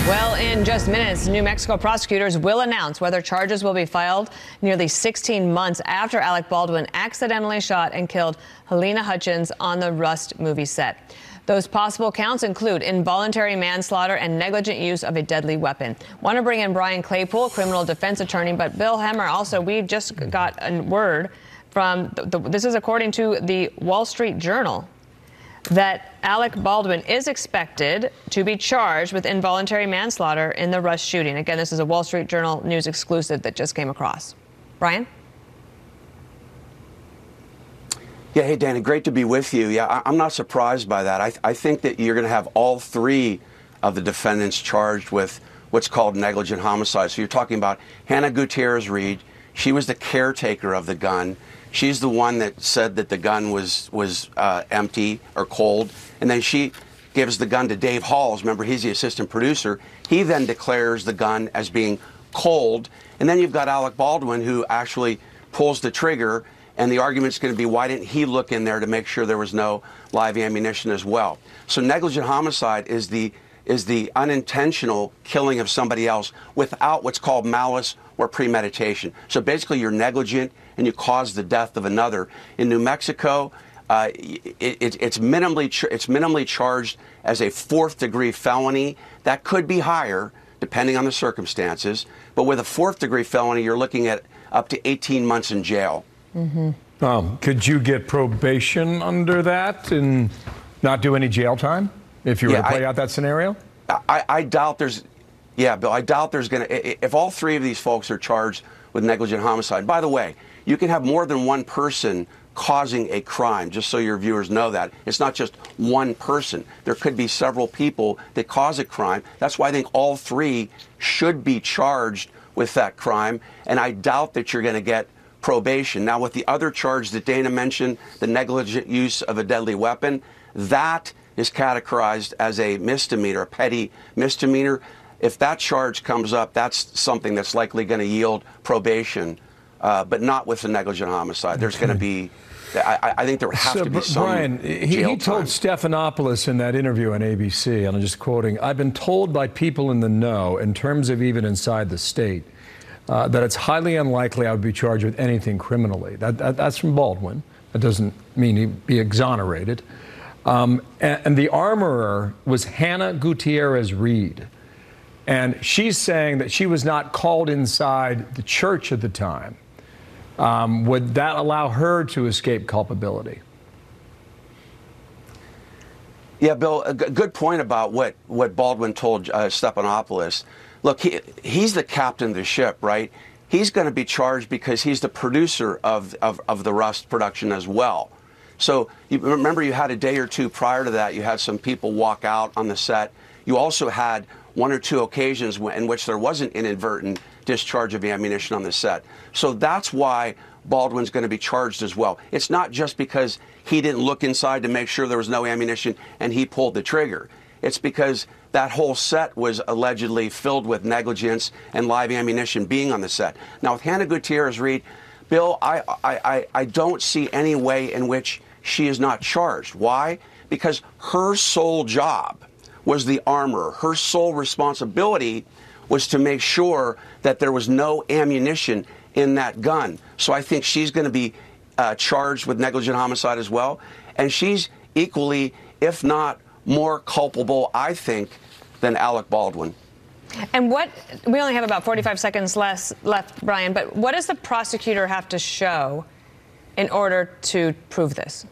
Well, in just minutes, New Mexico prosecutors will announce whether charges will be filed nearly 16 months after Alec Baldwin accidentally shot and killed Helena Hutchins on the Rust movie set. Those possible counts include involuntary manslaughter and negligent use of a deadly weapon. Want to bring in Brian Claypool, criminal defense attorney, but Bill Hemmer, also, we've just got a word from, this is according to the Wall Street Journal, that Alec Baldwin is expected to be charged with involuntary manslaughter in the Rust shooting. Again, this is a Wall Street Journal news exclusive that just came across. Brian? Yeah, hey, Danny, great to be with you. Yeah, I'm not surprised by that. I think that you're going to have all three of the defendants charged with what's called negligent homicide. So you're talking about Hannah Gutierrez-Reed. She was the caretaker of the gun. She's the one that said that the gun was empty or cold. And then she gives the gun to Dave Halls. Remember, he's the assistant producer. He then declares the gun as being cold. And then you've got Alec Baldwin, who actually pulls the trigger. And the argument's going to be, why didn't he look in there to make sure there was no live ammunition as well? So negligent homicide is the unintentional killing of somebody else without what's called malice or premeditation. So basically, you're negligent and you cause the death of another. In New Mexico, it's minimally charged as a fourth-degree felony. That could be higher, depending on the circumstances. But with a fourth-degree felony, you're looking at up to 18 months in jail. Mm-hmm. Could you get probation under that and not do any jail time if you were to play out that scenario? I doubt there's, Bill, I doubt there's going to, if all three of these folks are charged with negligent homicide. By the way, you can have more than one person causing a crime, just so your viewers know that. It's not just one person. There could be several people that cause a crime. That's why I think all three should be charged with that crime, and I doubt that you're going to get probation. Now, with the other charge that Dana mentioned, the negligent use of a deadly weapon, that is categorized as a misdemeanor, a petty misdemeanor. If that charge comes up, that's something that's likely going to yield probation, but not with the negligent homicide. There's going to be, I think there would have to be some Brian, he told time. Stephanopoulos in that interview on ABC, and I'm just quoting, "I've been told by people in the know, in terms of even inside the state, that it's highly unlikely I would be charged with anything criminally." That's from Baldwin. That doesn't mean he'd be exonerated. And the armorer was Hannah Gutierrez-Reed. And she's saying that she was not called inside the church at the time. Would that allow her to escape culpability? Yeah, Bill, a good point about what Baldwin told Stephanopoulos. Look, he's the captain of the ship, right? He's going to be charged because he's the producer of the Rust production as well. So you remember, you had a day or two prior to that, you had some people walk out on the set. You also had one or two occasions in which there was an inadvertent discharge of ammunition on the set. So that's why Baldwin's going to be charged as well. It's not just because he didn't look inside to make sure there was no ammunition and he pulled the trigger. It's because that whole set was allegedly filled with negligence and live ammunition being on the set. Now, with Hannah Gutierrez-Reed, Bill, I don't see any way in which she is not charged. Why? Because her sole job was the armorer. Her sole responsibility was to make sure that there was no ammunition in that gun. So I think she's going to be charged with negligent homicide as well. And she's equally, if not more culpable, I think, than Alec Baldwin. And we only have about 45 seconds left, Brian, but what does the prosecutor have to show in order to prove this?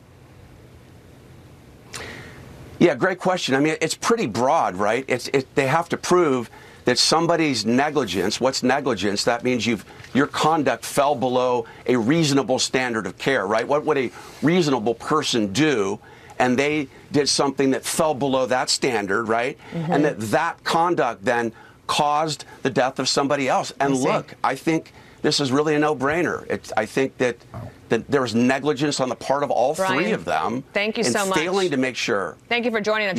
Yeah, great question. I mean, it's pretty broad, right? They have to prove that somebody's negligence. What's negligence? That means your conduct fell below a reasonable standard of care, right? What would a reasonable person do? And they did something that fell below that standard, right? Mm-hmm. And that conduct then caused the death of somebody else. And look, I think this is really a no-brainer. I think that there was negligence on the part of all three of them. Thank you so much. In failing to make sure. Thank you for joining us.